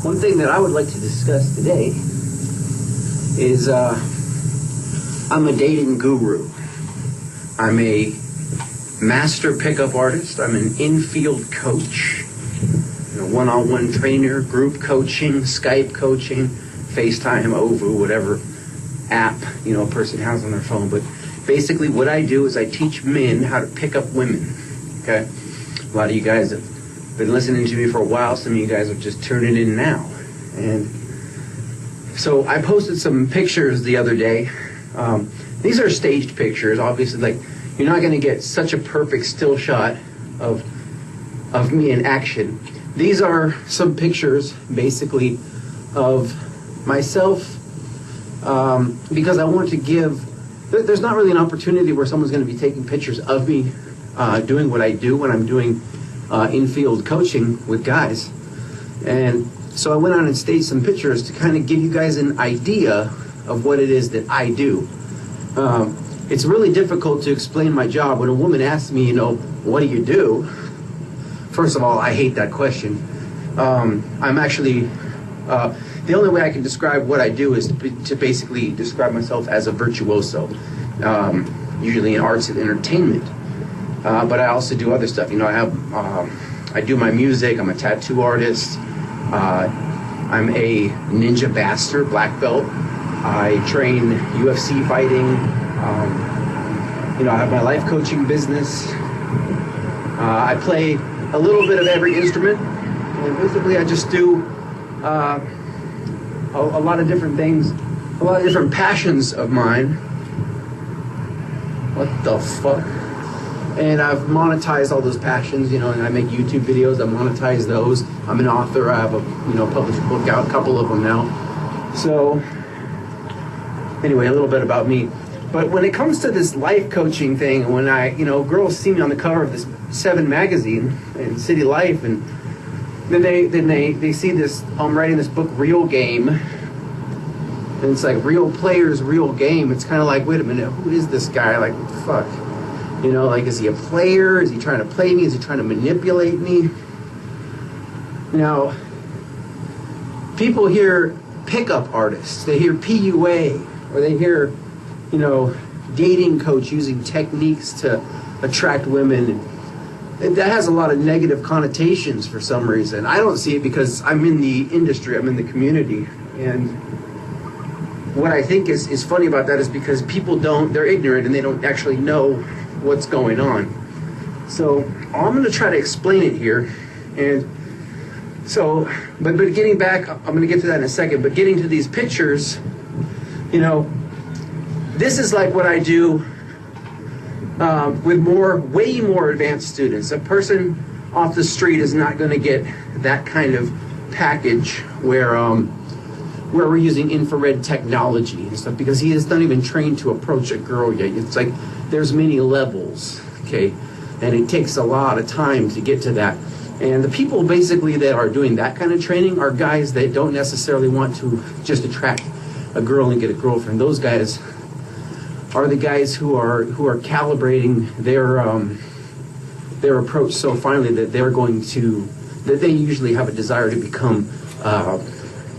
One thing that I would like to discuss today is I'm a dating guru. I'm a master pickup artist. I'm an in-field coach, one-on-one trainer, group coaching, Skype coaching, FaceTime, OVO, whatever app a person has on their phone. But basically what I do is I teach men how to pick up women. Okay? A lot of you guys have been listening to me for a while. Some of you guys are just turning in now. And so I posted some pictures the other day. These are staged pictures. Obviously, like, you're not going to get such a perfect still shot of me in action. These are some pictures, basically, of myself, because I want to give... There's not really an opportunity where someone's going to be taking pictures of me doing what I do when I'm doing in-field coaching with guys. And so I went out and staged some pictures to kind of give you guys an idea of what it is that I do. It's really difficult to explain my job when a woman asks me, what do you do? First of all, I hate that question. I'm actually, the only way I can describe what I do is to basically describe myself as a virtuoso, usually in arts and entertainment. But I also do other stuff. I do my music. I'm a tattoo artist. I'm a ninja master, black belt. I train UFC fighting. I have my life coaching business. I play a little bit of every instrument. And basically I just do a lot of different things, a lot of different passions of mine. What the fuck? And I've monetized all those passions, and I make YouTube videos. I monetize those. I'm an author. I have a, published book out, a couple of them now. So, anyway, a little bit about me. But when it comes to this life coaching thing, when girls see me on the cover of this 7 magazine in City Life, and then they see this, I'm writing this book, Real Game, and it's like real players, real game. It's kind of like, wait a minute, who is this guy? Like, what the fuck? Is he a player? Is he trying to play me? Is he trying to manipulate me? Now, people hear pickup artists. They hear PUA, or they hear, dating coach using techniques to attract women. And that has a lot of negative connotations for some reason. I don't see it because I'm in the industry, I'm in the community. And what I think is funny about that is because people they're ignorant and they don't actually know what's going on. So I'm going to try to explain it here. And so, but getting back, I'm going to get to that in a second, but getting to these pictures, this is like what I do with way more advanced students. A person off the street is not going to get that kind of package where we're using infrared technology and stuff, because he is not even trained to approach a girl yet. It's like there's many levels, okay? And it takes a lot of time to get to that. And the people basically that are doing that kind of training are guys that don't necessarily want to just attract a girl and get a girlfriend. Those guys are the guys who are calibrating their approach so finely that they usually have a desire to become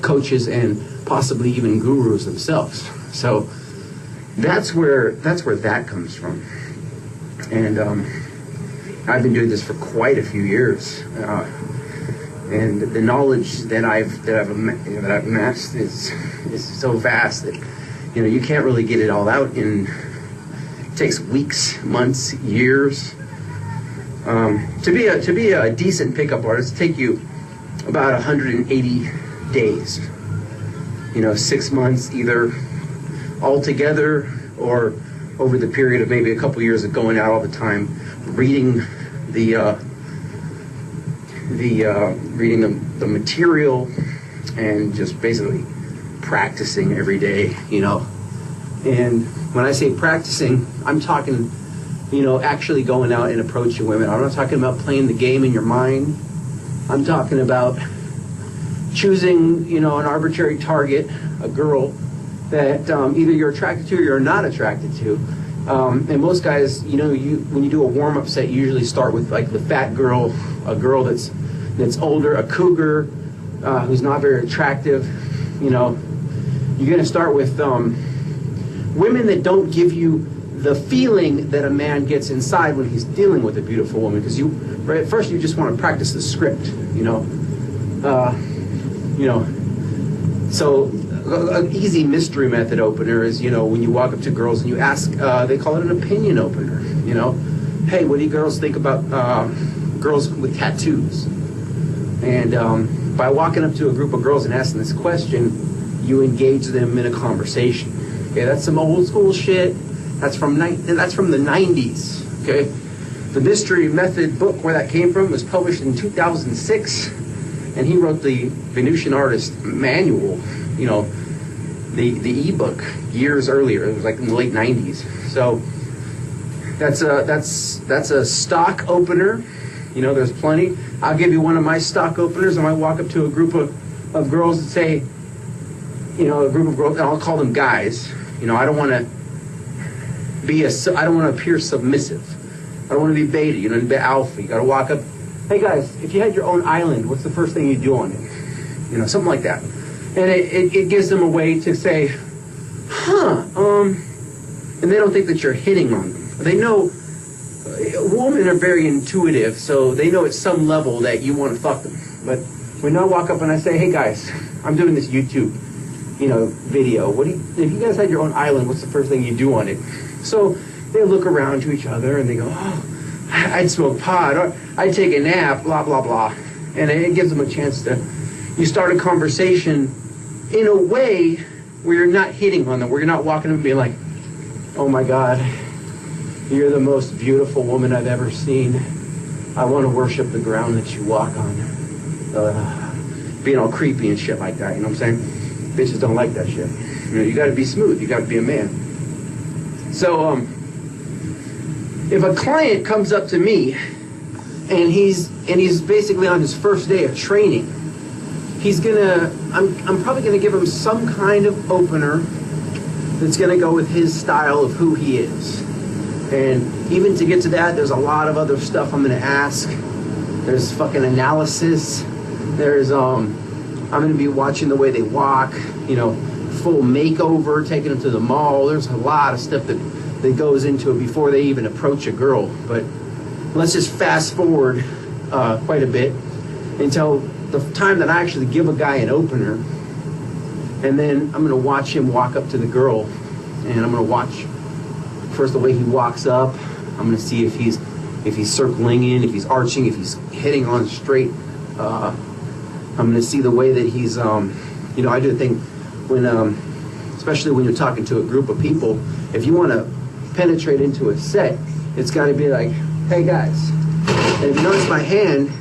coaches and possibly even gurus themselves. So that's where that comes from. And I've been doing this for quite a few years, and the knowledge that I've amassed is so vast that you can't really get it all out it takes weeks, months, years. To be a decent pickup artist, take you about 180 days. 6 months either all together or over the period of maybe a couple years of going out all the time, reading the material and just basically practicing every day, And when I say practicing, I'm talking, actually going out and approaching women. I'm not talking about playing the game in your mind. I'm talking about choosing, an arbitrary target, a girl that either you're attracted to or you're not attracted to. And most guys, when you do a warm-up set, you usually start with like the fat girl, a girl that's older, a cougar, who's not very attractive, you know, you're going to start with women that don't give you the feeling that a man gets inside when he's dealing with a beautiful woman, because at first you just want to practice the script, you know. So an easy mystery method opener is, you know, when you walk up to girls and you ask, they call it an opinion opener, you know. Hey, what do you girls think about girls with tattoos? And by walking up to a group of girls and asking this question, you engage them in a conversation. Okay, that's some old school shit. That's from the 90s. Okay, the mystery method book where that came from was published in 2006, and he wrote the Venusian Artist Manual. You know, the ebook years earlier. It was like in the late 90s. So that's a stock opener. You know, there's plenty. I'll give you one of my stock openers. I might walk up to a group of girls and say, you know, a group of girls, and I'll call them guys. You know, I don't want to appear submissive. I don't want to be beta. You know, be alpha. You got to walk up. Hey guys, if you had your own island, what's the first thing you'd do on it? You know, something like that. And it gives them a way to say, and they don't think that you're hitting on them. They know, women are very intuitive, so they know at some level that you want to fuck them. But when I walk up and I say, hey guys, I'm doing this YouTube, you know, video. If you guys had your own island, what's the first thing you do on it? So they look around to each other and they go, oh, I'd smoke pot, or I'd take a nap, blah, blah, blah. And it gives them a chance to, you start a conversation in a way where you're not hitting on them, where you're not walking up and being like, oh my God, you're the most beautiful woman I've ever seen. I want to worship the ground that you walk on. Being all creepy and shit like that, you know what I'm saying? Bitches don't like that shit. You know, you got to be smooth. You got to be a man. So, if a client comes up to me and he's basically on his first day of training, I'm probably gonna give him some kind of opener that's gonna go with his style of who he is. And even to get to that, there's a lot of other stuff I'm gonna ask. There's fucking analysis. There's I'm gonna be watching the way they walk, you know, full makeover, taking them to the mall. There's a lot of stuff that goes into it before they even approach a girl. But let's just fast forward quite a bit until the time that I actually give a guy an opener, and then I'm going to watch him walk up to the girl, and I'm going to watch first the way he walks up. I'm going to see if he's circling in, if he's arching, if he's hitting on straight. I'm going to see the way that he's, you know, I do a thing when, especially when you're talking to a group of people, if you want to penetrate into a set, it's got to be like, hey guys, and if you notice my hand,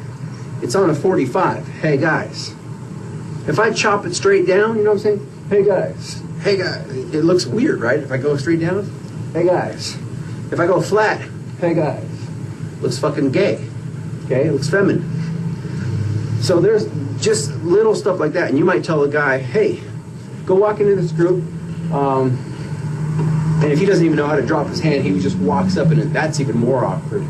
it's on a 45. Hey guys. If I chop it straight down, you know what I'm saying? Hey guys. Hey guys. It looks weird, right? If I go straight down, hey guys. If I go flat, hey guys. Looks fucking gay. Okay? It looks feminine. So there's just little stuff like that. And you might tell a guy, hey, go walk into this group. And if he doesn't even know how to drop his hand, he just walks up, and that's even more awkward.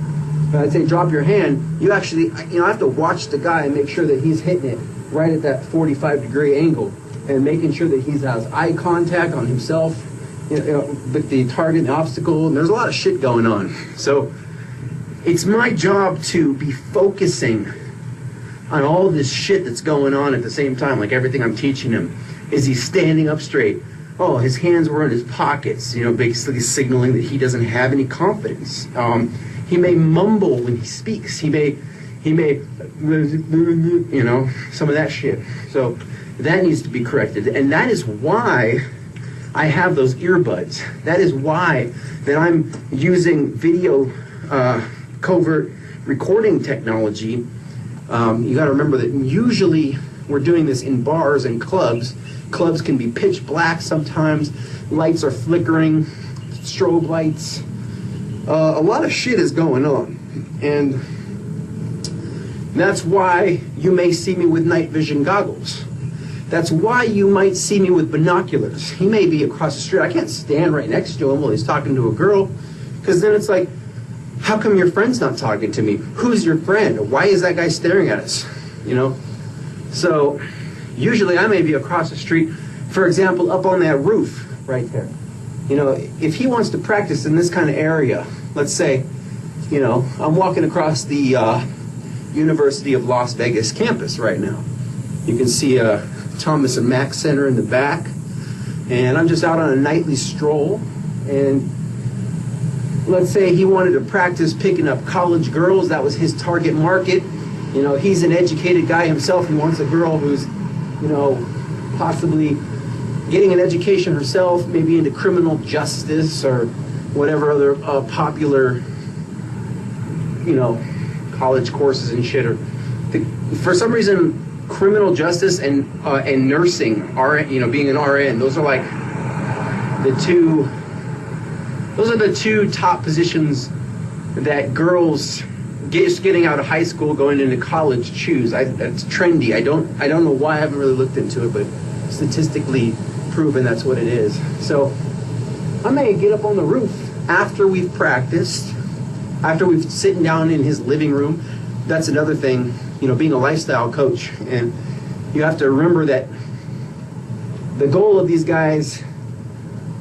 But I'd say drop your hand. You actually, you know, I have to watch the guy and make sure that he's hitting it right at that 45-degree angle, and making sure that he has eye contact on himself, you know, with the target and the obstacle. And there's a lot of shit going on. So it's my job to be focusing on all this shit that's going on at the same time, like everything I'm teaching him. Is he standing up straight? Oh, his hands were in his pockets, you know, basically signaling that he doesn't have any confidence. He may mumble when he speaks. He may, you know, some of that shit. So that needs to be corrected. And that is why I have those earbuds. That is why that I'm using video covert recording technology. You got to remember that usually we're doing this in bars and clubs. Clubs can be pitch black sometimes. Lights are flickering, strobe lights. A lot of shit is going on. And that's why you may see me with night vision goggles. That's why you might see me with binoculars. He may be across the street. I can't stand right next to him while he's talking to a girl, because then it's like, how come your friend's not talking to me? Who's your friend? Why is that guy staring at us? You know? So usually I may be across the street, for example, up on that roof right there. You know, if he wants to practice in this kind of area, let's say, you know, I'm walking across the University of Las Vegas campus right now. You can see Thomas and Mack Center in the back. And I'm just out on a nightly stroll. And let's say he wanted to practice picking up college girls. That was his target market. You know, he's an educated guy himself. He wants a girl who's, you know, possibly getting an education herself, maybe into criminal justice or whatever other popular, you know, college courses and shit. Or for some reason, criminal justice and nursing, you know, being an RN, those are like the two top positions that girls getting out of high school, going into college, choose. It's trendy. I don't know why. I haven't really looked into it, but statistically proven that's what it is. So I may get up on the roof after we've practiced, after we've sitting down in his living room. That's another thing, you know, being a lifestyle coach, and you have to remember that the goal of these guys,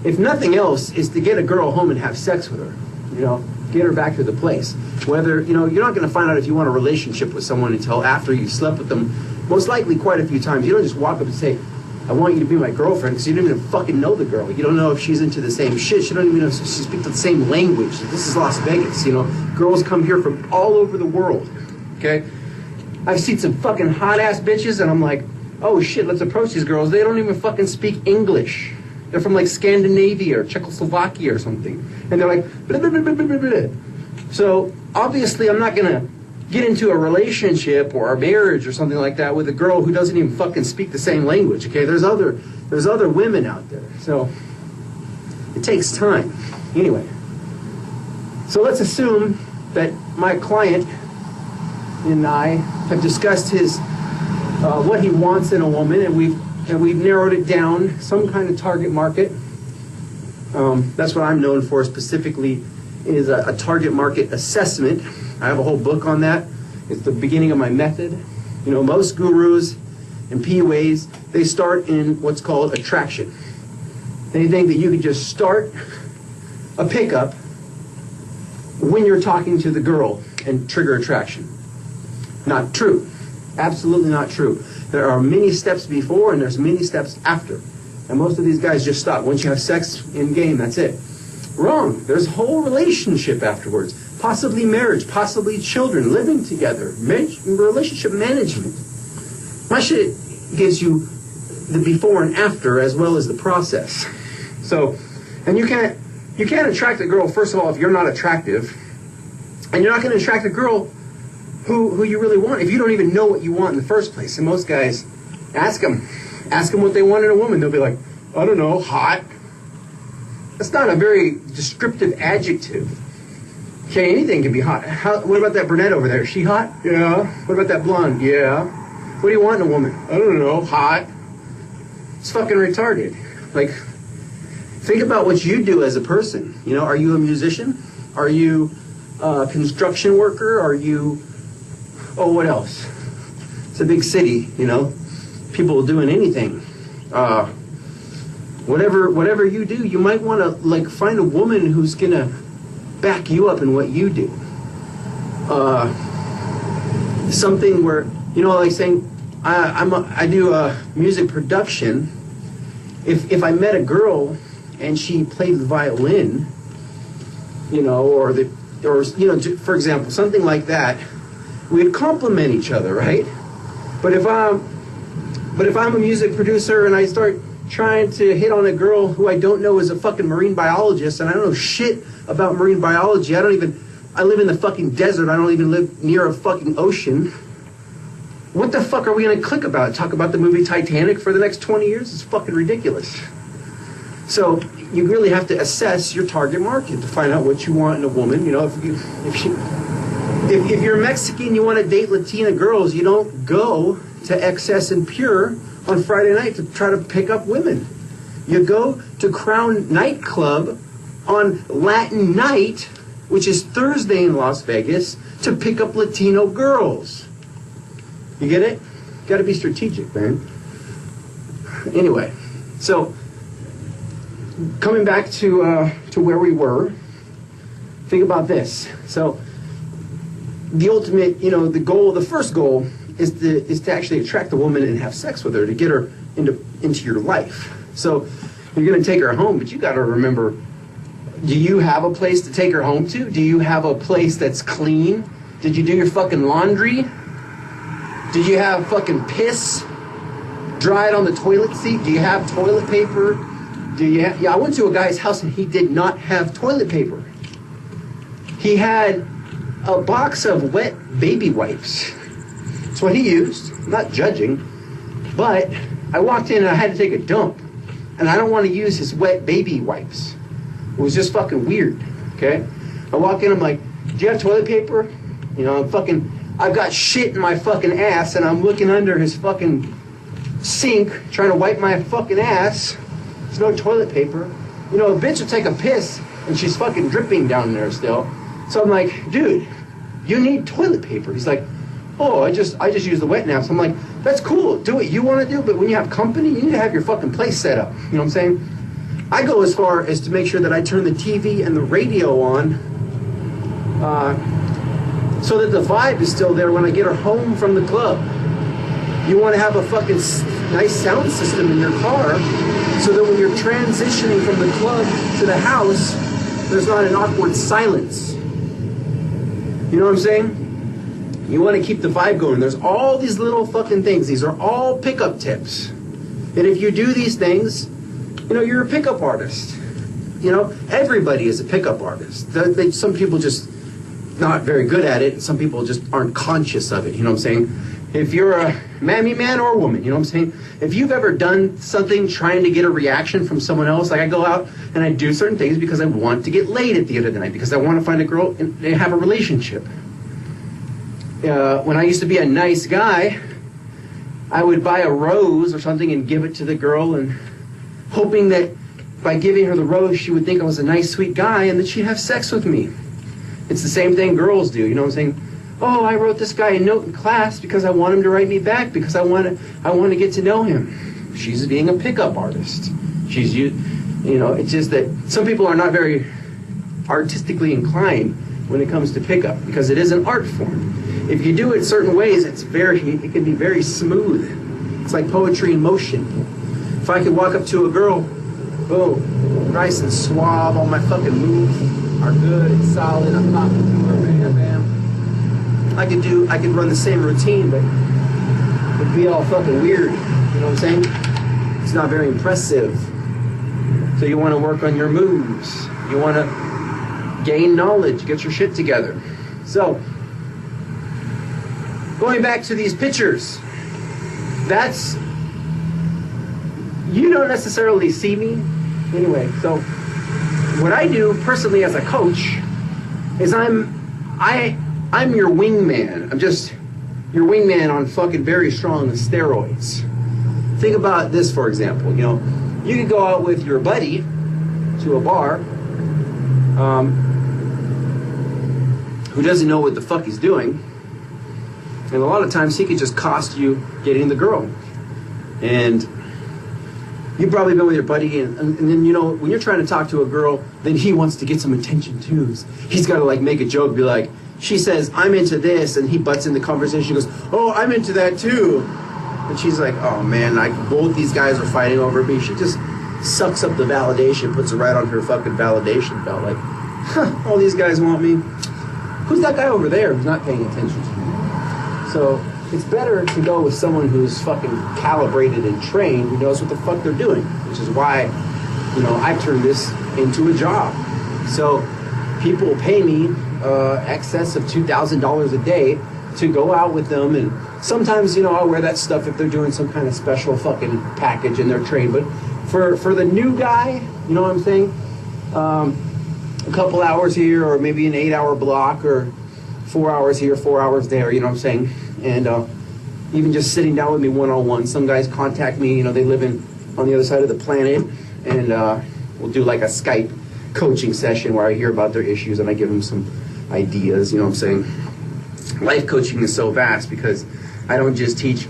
if nothing else, is to get a girl home and have sex with her. You know, get her back to the place. Whether, you know, you're not going to find out if you want a relationship with someone until after you've slept with them, most likely quite a few times. You don't just walk up and say, I want you to be my girlfriend, because you don't even fucking know the girl. You don't know if she's into the same shit. You don't even know if she speaks the same language. This is Las Vegas, you know. Girls come here from all over the world, okay? I've seen some fucking hot-ass bitches, and I'm like, oh shit, let's approach these girls. They don't even fucking speak English. They're from like Scandinavia or Czechoslovakia or something. And they're like, blah, blah, blah, blah, blah, blah. So obviously I'm not going to get into a relationship or a marriage or something like that with a girl who doesn't even fucking speak the same language, okay? There's other women out there. So it takes time. Anyway, so let's assume that my client and I have discussed his what he wants in a woman, and we've narrowed it down, some kind of target market. That's what I'm known for specifically, is a target market assessment. I have a whole book on that. It's the beginning of my method. You know, most gurus and PUAs, they start in what's called attraction. They think that you can just start a pickup when you're talking to the girl and trigger attraction. Not true. Absolutely not true. There are many steps before and there's many steps after. And most of these guys just stop. Once you have sex in game, that's it. Wrong. There's a whole relationship afterwards. Possibly marriage, possibly children, living together, relationship management. My shit gives you the before and after as well as the process. So, and you can't attract a girl, first of all, if you're not attractive. And you're not going to attract a girl who you really want if you don't even know what you want in the first place. And most guys, ask them what they want in a woman. They'll be like, I don't know, hot. That's not a very descriptive adjective. Okay, anything can be hot. What about that brunette over there? Is she hot? Yeah. What about that blonde? Yeah. What do you want in a woman? I don't know, hot. It's fucking retarded. Like, think about what you do as a person. You know, are you a musician? Are you a construction worker? Are you... Oh, what else? It's a big city, you know. People doing anything. Whatever you do, you might want to like find a woman who's gonna back you up in what you do. Something where, you know, like saying, I do music production. If I met a girl and she played the violin, you know, or you know, for example, something like that. We'd complement each other, right? But if I'm a music producer and I start trying to hit on a girl who I don't know is a fucking marine biologist, and I don't know shit about marine biology, I live in the fucking desert, I don't even live near a fucking ocean. What the fuck are we gonna click about? Talk about the movie Titanic for the next 20 years? It's fucking ridiculous. So you really have to assess your target market to find out what you want in a woman. You know, if you're Mexican, you want to date Latina girls, you don't go to Excess and Pure on Friday night to try to pick up women. You go to Crown Nightclub on Latin Night, which is Thursday in Las Vegas, to pick up Latino girls. You get it? got to be strategic, man. Anyway, so coming back to where we were, think about this. So the ultimate, the goal, the first goal is to actually attract the woman and have sex with her, to get her into your life. So you're going to take her home, but you got to remember, do you have a place to take her home to? Do you have a place that's clean? Did you do your fucking laundry? Did you have fucking piss dried on the toilet seat? Do you have toilet paper? I went to a guy's house and he did not have toilet paper. He had a box of wet baby wipes. That's what he used. I'm not judging. But I walked in and I had to take a dump. And I don't want to use his wet baby wipes. It was just fucking weird, okay? I walk in, I'm like, do you have toilet paper? I've got shit in my fucking ass, and I'm looking under his fucking sink, trying to wipe my fucking ass. There's no toilet paper. A bitch will take a piss, and she's fucking dripping down there still. So I'm like, dude, you need toilet paper. He's like, oh, I just use the wet naps. I'm like, that's cool, do what you want to do, but when you have company, you need to have your fucking place set up. You know what I'm saying? I go as far as to make sure that I turn the TV and the radio on so that the vibe is still there when I get her home from the club. You want to have a fucking nice sound system in your car so that when you're transitioning from the club to the house, there's not an awkward silence. You know what I'm saying? You want to keep the vibe going. There's all these little fucking things. These are all pickup tips. And if you do these things, you're a pickup artist. Everybody is a pickup artist. Some people just not very good at it, and some people just aren't conscious of it. You know what I'm saying? If you're a mammy man or a woman, you know what I'm saying? If you've ever done something trying to get a reaction from someone else, like I go out and I do certain things because I want to get laid at the end of the night, because I want to find a girl and have a relationship. When I used to be a nice guy, I would buy a rose or something and give it to the girl, and hoping that by giving her the rose, she would think I was a nice, sweet guy and that she'd have sex with me. It's the same thing girls do, you know what I'm saying? Oh, I wrote this guy a note in class because I want him to write me back, because I want to get to know him. She's being a pickup artist. It's just that some people are not very artistically inclined when it comes to pickup, because it is an art form. If you do it certain ways, it can be very smooth. It's like poetry in motion. If I could walk up to a girl, boom, nice and suave, all my fucking moves are good and solid, I'm talking to her, bam, bam. I could run the same routine, but it'd be all fucking weird, you know what I'm saying? It's not very impressive. So you want to work on your moves. You want to gain knowledge, get your shit together. So, going back to these pictures, you don't necessarily see me. Anyway, so what I do personally as a coach is I'm your wingman. I'm just your wingman on fucking very strong steroids. Think about this, for example. You could go out with your buddy to a bar who doesn't know what the fuck he's doing. And a lot of times he could just cost you getting the girl. And you've probably been with your buddy, and then, when you're trying to talk to a girl, then he wants to get some attention too. He's got to make a joke, be like, she says, I'm into this, and he butts in the conversation. She goes, oh, I'm into that too. And she's like, oh man, both these guys are fighting over me. She just sucks up the validation, puts it right on her fucking validation belt, like, all these guys want me. Who's that guy over there who's not paying attention to me? So it's better to go with someone who's fucking calibrated and trained, who knows what the fuck they're doing, which is why, I've turned this into a job. So people pay me excess of $2,000 a day to go out with them, and sometimes, I'll wear that stuff if they're doing some kind of special fucking package and they're trained. But for the new guy, you know what I'm saying? A couple hours here, or maybe an 8-hour block, or 4 hours here, 4 hours there, you know what I'm saying? And even just sitting down with me one-on-one. Some guys contact me, they live on the other side of the planet, and we'll do like a Skype coaching session where I hear about their issues and I give them some ideas, you know what I'm saying? Life coaching is so vast because I don't just teach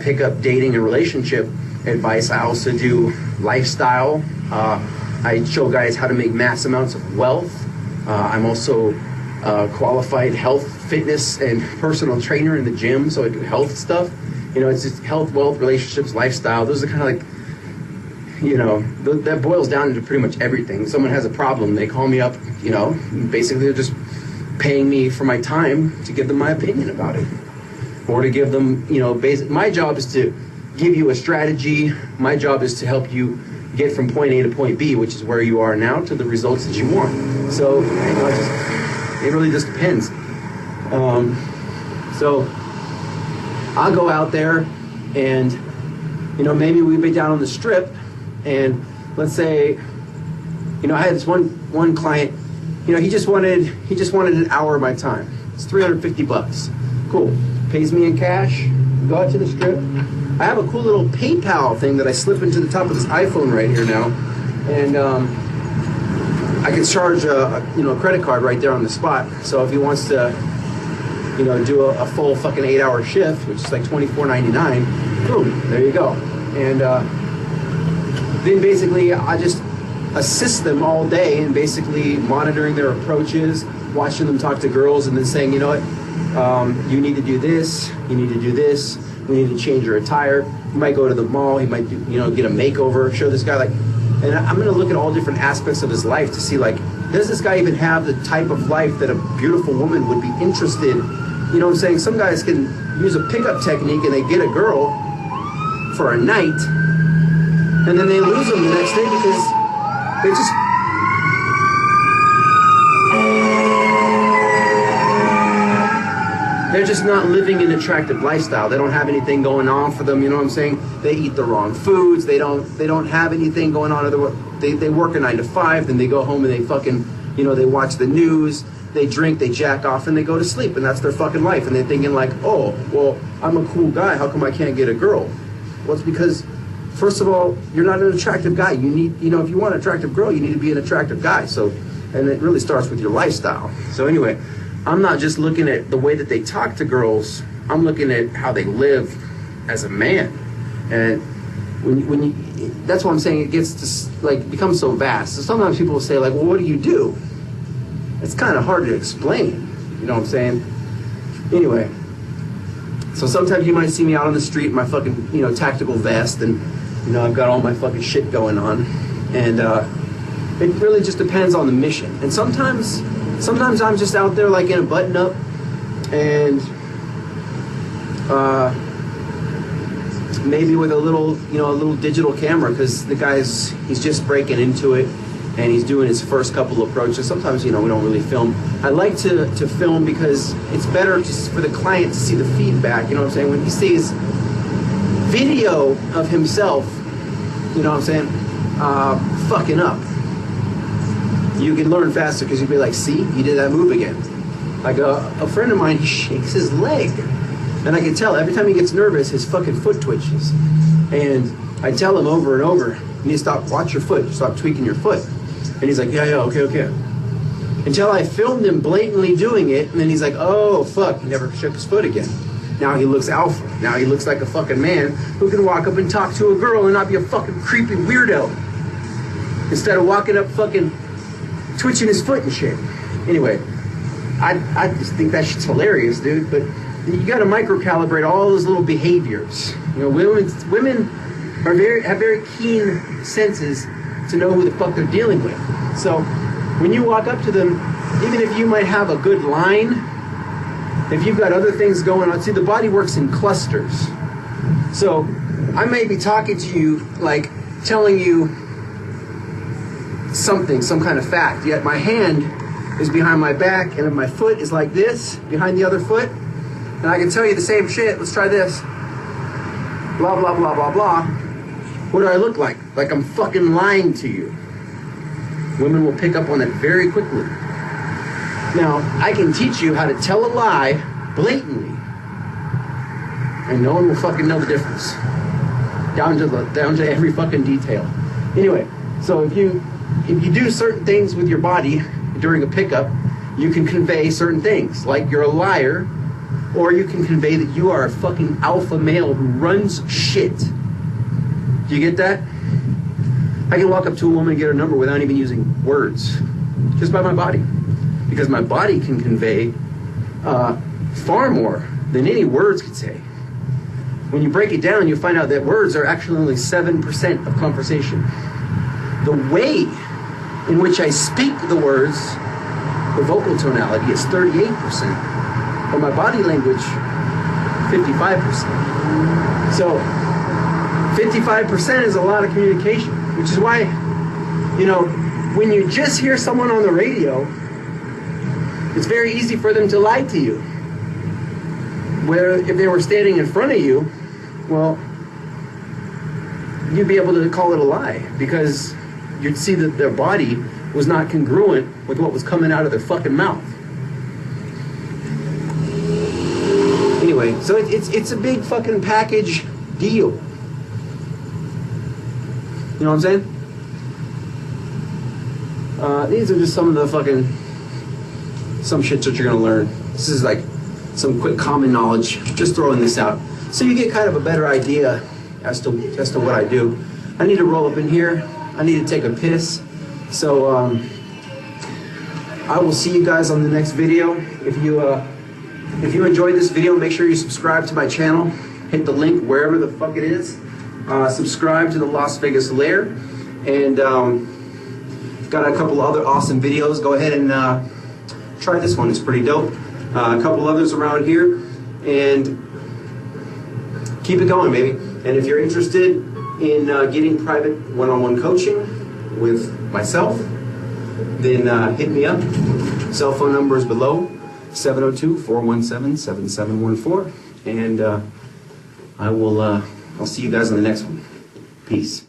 pickup, dating, and relationship advice. I also do lifestyle. I show guys how to make mass amounts of wealth. I'm also qualified health, fitness, and personal trainer in the gym, so I do health stuff. You know, it's just health, wealth, relationships, lifestyle. Those are kind of like, you know, that boils down into pretty much everything. Someone has a problem, they call me up, you know, basically they're just paying me for my time to give them my opinion about it. Or to give them, you know, my job is to give you a strategy. My job is to help you get from point A to point B, which is where you are now, to the results that you want. So, you know, it really just depends. So I'll go out there and, you know, maybe we'd be down on the strip, and let's say, you know, I had this one client, you know, he just wanted an hour of my time. It's $350. Cool. Pays me in cash. Go out to the strip. I have a cool little PayPal thing that I slip into the top of this iPhone right here now, and I can charge a credit card right there on the spot. So if he wants to, you know, do a full fucking 8-hour shift, which is like $24.99, boom, there you go. And then basically I just assist them all day and basically monitoring their approaches, watching them talk to girls, and then saying, you know what, you need to do this, you need to do this, we need to change your attire. You might go to the mall, he might do, you know, get a makeover, show this guy, like, and I'm going to look at all different aspects of his life to see, like, does this guy even have the type of life that a beautiful woman would be interested? You know what I'm saying? Some guys can use a pickup technique and they get a girl for a night, and then they lose them the next day because they just... They're just not living an attractive lifestyle. They don't have anything going on for them, you know what I'm saying? They eat the wrong foods. They don't have anything going on. They work a 9 to 5, then they go home and they fucking, you know, they watch the news, they drink, they jack off, and they go to sleep, and that's their fucking life. And they're thinking like, oh, well, I'm a cool guy. How come I can't get a girl? Well, it's because, first of all, you're not an attractive guy. You need, you know, if you want an attractive girl, you need to be an attractive guy. So, and it really starts with your lifestyle. So anyway, I'm not just looking at the way that they talk to girls. I'm looking at how they live as a man. And when you, that's what I'm saying, it gets to, like, becomes so vast. So sometimes people will say, like, well, what do you do? It's kind of hard to explain. You know what I'm saying? Anyway, so sometimes you might see me out on the street in my fucking, you know, tactical vest, and, you know, I've got all my fucking shit going on. And it really just depends on the mission. And sometimes I'm just out there like in a button-up, and maybe with a little digital camera, because the guy's, he's just breaking into it, and he's doing his first couple approaches. Sometimes, you know, we don't really film. I like to film because it's better just for the client to see the feedback, you know what I'm saying? When he sees video of himself, you know what I'm saying, fucking up, you can learn faster, because you'd be like, see, he did that move again. Like a friend of mine, he shakes his leg, and I can tell every time he gets nervous, his fucking foot twitches. And I tell him over and over, you need to stop, watch your foot, stop tweaking your foot. And he's like, yeah, okay. Until I filmed him blatantly doing it, and then he's like, oh, fuck, he never shook his foot again. Now he looks alpha. Now he looks like a fucking man who can walk up and talk to a girl and not be a fucking creepy weirdo. Instead of walking up fucking twitching his foot and shit. Anyway, I just think that shit's hilarious, dude. But you got to microcalibrate all those little behaviors. You know, women have very keen senses to know who the fuck they're dealing with. So when you walk up to them, even if you might have a good line, if you've got other things going on, see, the body works in clusters. So I may be talking to you, like telling you something, some kind of fact, yet my hand is behind my back, and if my foot is like this, behind the other foot, and I can tell you the same shit. Let's try this. Blah, blah, blah, blah, blah. What do I look like? Like I'm fucking lying to you. Women will pick up on that very quickly. Now, I can teach you how to tell a lie blatantly, and no one will fucking know the difference. Down to every fucking detail. Anyway, so if you do certain things with your body during a pickup, you can convey certain things. Like you're a liar, or you can convey that you are a fucking alpha male who runs shit. Do you get that? I can walk up to a woman and get her number without even using words, just by my body, because my body can convey far more than any words could say. When you break it down, you find out that words are actually only 7% of conversation. The way in which I speak the words, the vocal tonality, is 38%, but my body language, 55%. So 55% is a lot of communication, which is why, you know, when you just hear someone on the radio, it's very easy for them to lie to you. Where if they were standing in front of you, well, you'd be able to call it a lie because you'd see that their body was not congruent with what was coming out of their fucking mouth. Anyway, so it's a big fucking package deal. You know what I'm saying? These are just some of the some shits that you're gonna learn. This is like some quick common knowledge, just throwing this out. So you get kind of a better idea as to what I do. I need to roll up in here. I need to take a piss. So I will see you guys on the next video. If you enjoyed this video, make sure you subscribe to my channel. Hit the link wherever the fuck it is. Subscribe to the Las Vegas Lair. And got a couple other awesome videos. Go ahead and try this one. It's pretty dope. A couple others around here. And keep it going, baby. And if you're interested in getting private one-on-one coaching with myself, then hit me up. Cell phone number is below, 702-417-7714. And I'll see you guys on the next one. Peace.